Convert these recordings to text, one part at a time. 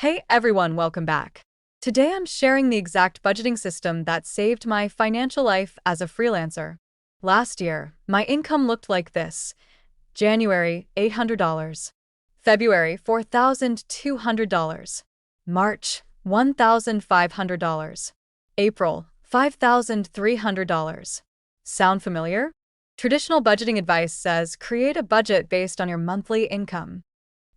Hey everyone, welcome back. Today I'm sharing the exact budgeting system that saved my financial life as a freelancer. Last year, my income looked like this. January, $800. February, $4,200. March, $1,500. April, $5,300. Sound familiar? Traditional budgeting advice says create a budget based on your monthly income.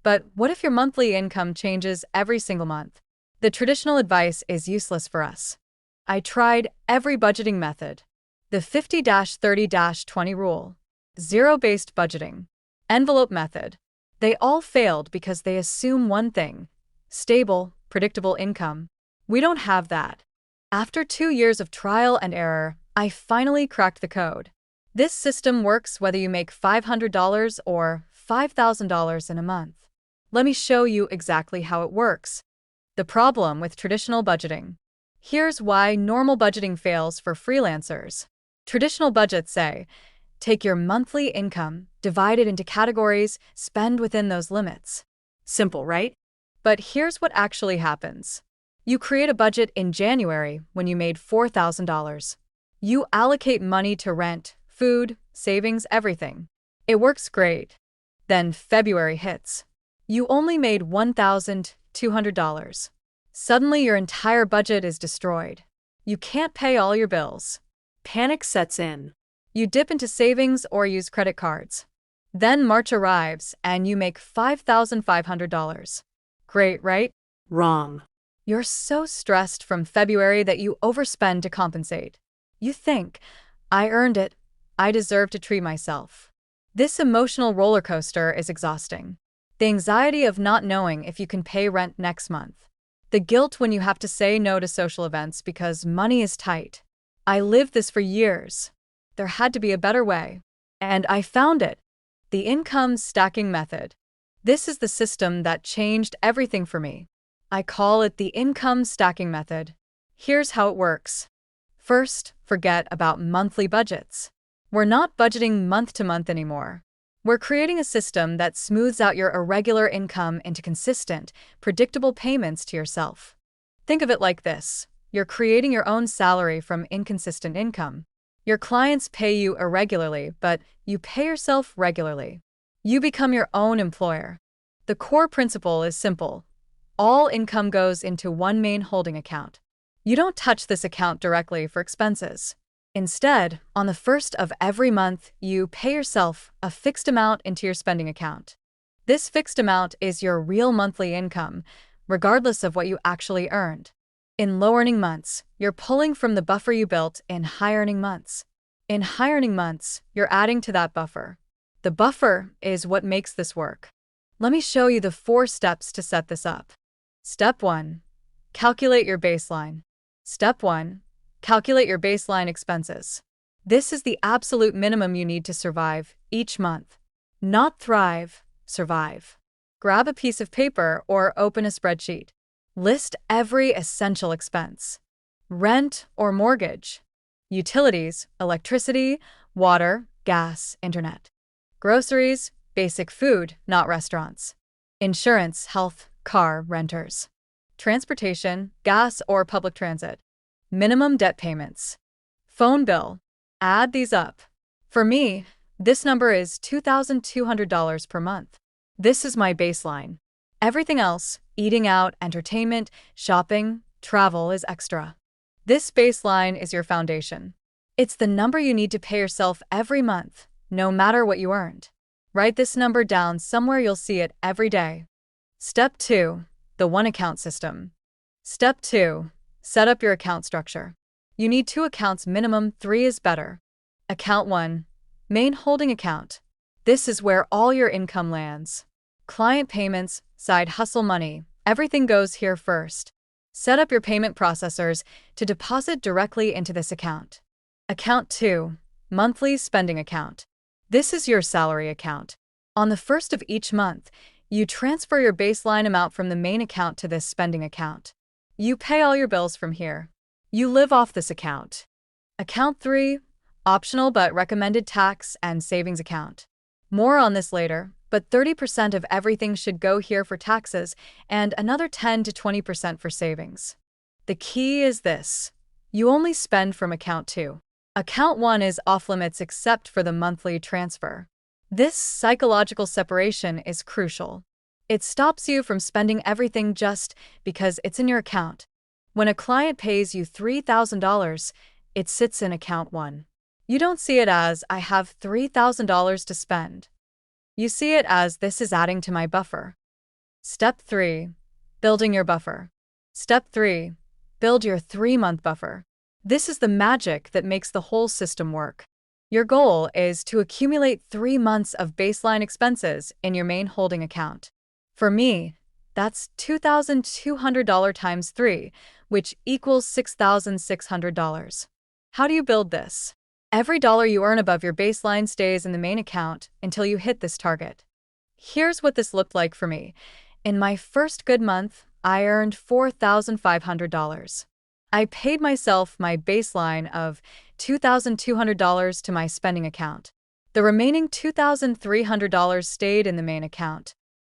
But what if your monthly income changes every single month? The traditional advice is useless for us. I tried every budgeting method. The 50-30-20 rule, zero-based budgeting, envelope method. They all failed because they assume one thing: stable, predictable income. We don't have that. After 2 years of trial and error, I finally cracked the code. This system works whether you make $500 or $5,000 in a month. Let me show you exactly how it works. The problem with traditional budgeting. Here's why normal budgeting fails for freelancers. Traditional budgets say, take your monthly income, divide it into categories, spend within those limits. Simple, right? But here's what actually happens. You create a budget in January when you made $4,000. You allocate money to rent, food, savings, everything. It works great. Then February hits. You only made $1,200. Suddenly, your entire budget is destroyed. You can't pay all your bills. Panic sets in. You dip into savings or use credit cards. Then March arrives and you make $5,500. Great, right? Wrong. You're so stressed from February that you overspend to compensate. You think, I earned it. I deserve to treat myself. This emotional roller coaster is exhausting. The anxiety of not knowing if you can pay rent next month. The guilt when you have to say no to social events because money is tight. I lived this for years. There had to be a better way. And I found it. The income stacking method. This is the system that changed everything for me. I call it the income stacking method. Here's how it works. First, forget about monthly budgets. We're not budgeting month to month anymore. We're creating a system that smooths out your irregular income into consistent, predictable payments to yourself. Think of it like this. You're creating your own salary from inconsistent income. Your clients pay you irregularly, but you pay yourself regularly. You become your own employer. The core principle is simple. All income goes into one main holding account. You don't touch this account directly for expenses. Instead, on the first of every month, you pay yourself a fixed amount into your spending account. This fixed amount is your real monthly income, regardless of what you actually earned. In low-earning months, you're pulling from the buffer you built in high-earning months. In high-earning months, you're adding to that buffer. The buffer is what makes this work. Let me show you the 4 steps to set this up. Step 1. Calculate your baseline. Step 1. Calculate your baseline expenses. This is the absolute minimum you need to survive each month. Not thrive, survive. Grab a piece of paper or open a spreadsheet. List every essential expense. Rent or mortgage. Utilities, electricity, water, gas, internet. Groceries, basic food, not restaurants. Insurance, health, car, renters. Transportation, gas or public transit. Minimum debt payments. Phone bill. Add these up. For me, this number is $2,200 per month. This is my baseline. Everything else, eating out, entertainment, shopping, travel, is extra. This baseline is your foundation. It's the number you need to pay yourself every month, no matter what you earned. Write this number down somewhere you'll see it every day. Step 2. The one account system. Step 2. Set up your account structure. You need 2 accounts minimum, 3 is better. Account 1. Main holding account. This is where all your income lands. Client payments, side hustle money, everything goes here first. Set up your payment processors to deposit directly into this account. Account 2. Monthly spending account. This is your salary account. On the first of each month, you transfer your baseline amount from the main account to this spending account. You pay all your bills from here. You live off this account. Account 3. Optional but recommended tax and savings account. More on this later. but 30% of everything should go here for taxes and another 10 to 20% for savings. The key is this: you only spend from account 2. Account 1 is off limits except for the monthly transfer. This psychological separation is crucial. It stops you from spending everything just because it's in your account. When a client pays you $3,000, it sits in account 1. You don't see it as, I have $3,000 to spend. You see it as, this is adding to my buffer. Step 3. Building your buffer. Step 3. Build your 3-month buffer. This is the magic that makes the whole system work. Your goal is to accumulate 3 months of baseline expenses in your main holding account. For me, that's $2,200 times 3, which equals $6,600. How do you build this? Every dollar you earn above your baseline stays in the main account until you hit this target. Here's what this looked like for me. In my first good month, I earned $4,500. I paid myself my baseline of $2,200 to my spending account. The remaining $2,300 stayed in the main account.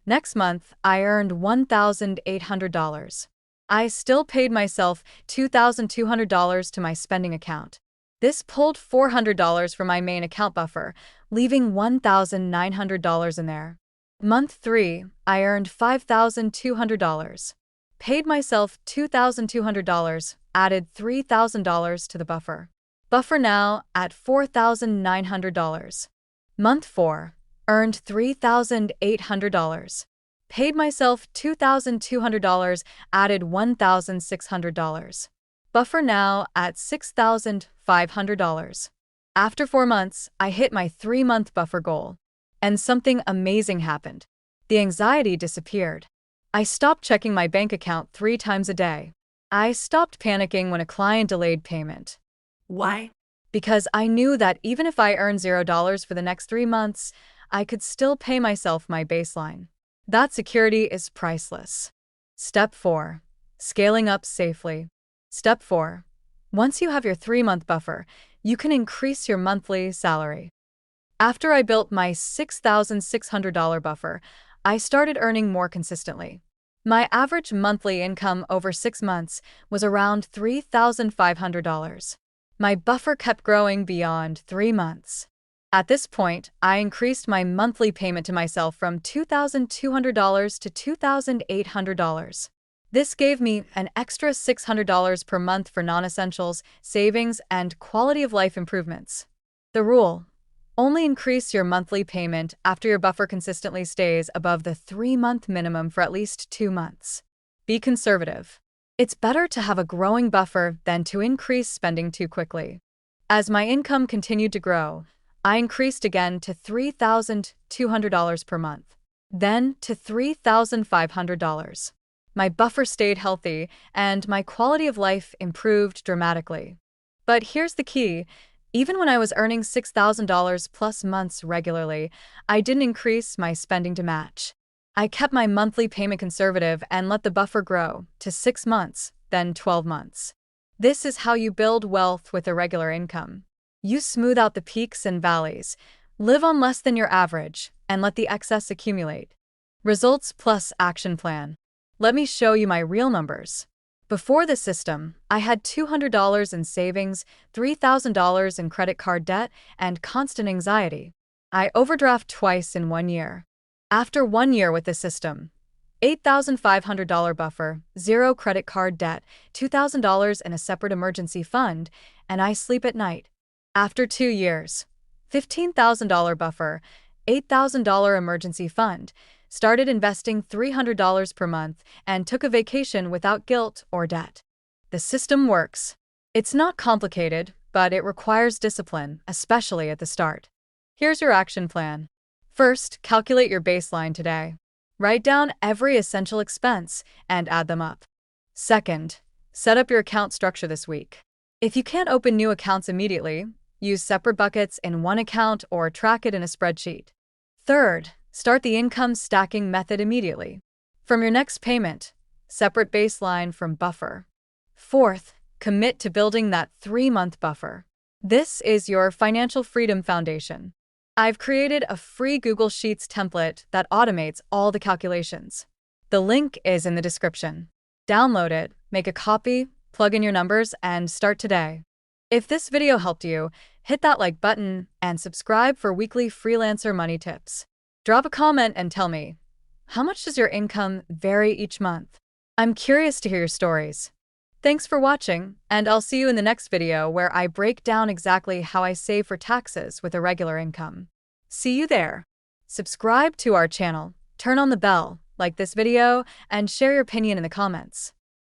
Next month, I earned $1,800. I still paid myself $2,200 to my spending account. This pulled $400 from my main account buffer, leaving $1,900 in there. Month 3, I earned $5,200. Paid myself $2,200, added $3,000 to the buffer. Buffer now at $4,900. Month 4, earned $3,800. Paid myself $2,200, added $1,600. Buffer now at $6,500. After 4 months, I hit my 3-month buffer goal. And something amazing happened. The anxiety disappeared. I stopped checking my bank account 3 times a day. I stopped panicking when a client delayed payment. Why? Because I knew that even if I earned $0 for the next 3 months, I could still pay myself my baseline. That security is priceless. Step 4. Scaling up safely. Step 4. Once you have your 3-month buffer, you can increase your monthly salary. After I built my $6,600 buffer, I started earning more consistently. My average monthly income over 6 months was around $3,500. My buffer kept growing beyond 3 months. At this point, I increased my monthly payment to myself from $2,200 to $2,800. This gave me an extra $600 per month for non-essentials, savings, and quality of life improvements. The rule: only increase your monthly payment after your buffer consistently stays above the 3-month minimum for at least 2 months. Be conservative. It's better to have a growing buffer than to increase spending too quickly. As my income continued to grow, I increased again to $3,200 per month, then to $3,500. My buffer stayed healthy, and my quality of life improved dramatically. But here's the key: even when I was earning $6,000 plus months regularly, I didn't increase my spending to match. I kept my monthly payment conservative and let the buffer grow to 6 months, then 12 months. This is how you build wealth with irregular income. You smooth out the peaks and valleys, live on less than your average, and let the excess accumulate. Results plus action plan. Let me show you my real numbers. Before the system, I had $200 in savings, $3,000 in credit card debt, and constant anxiety. I overdraft twice in 1 year. After 1 year with the system, $8,500 buffer, 0 credit card debt, $2,000 in a separate emergency fund, and I sleep at night. After 2 years, $15,000 buffer, $8,000 emergency fund, started investing $300 per month, and took a vacation without guilt or debt. The system works. It's not complicated, but it requires discipline, especially at the start. Here's your action plan. First, calculate your baseline today. Write down every essential expense and add them up. Second, set up your account structure this week. If you can't open new accounts immediately, use separate buckets in one account or track it in a spreadsheet. Third, start the income stacking method immediately. From your next payment, separate baseline from buffer. Fourth, commit to building that 3-month buffer. This is your financial freedom foundation. I've created a free Google Sheets template that automates all the calculations. The link is in the description. Download it, make a copy, plug in your numbers, and start today. If this video helped you, hit that like button and subscribe for weekly freelancer money tips. Drop a comment and tell me, how much does your income vary each month? I'm curious to hear your stories. Thanks for watching, and I'll see you in the next video where I break down exactly how I save for taxes with irregular income. See you there. Subscribe to our channel, turn on the bell, like this video, and share your opinion in the comments.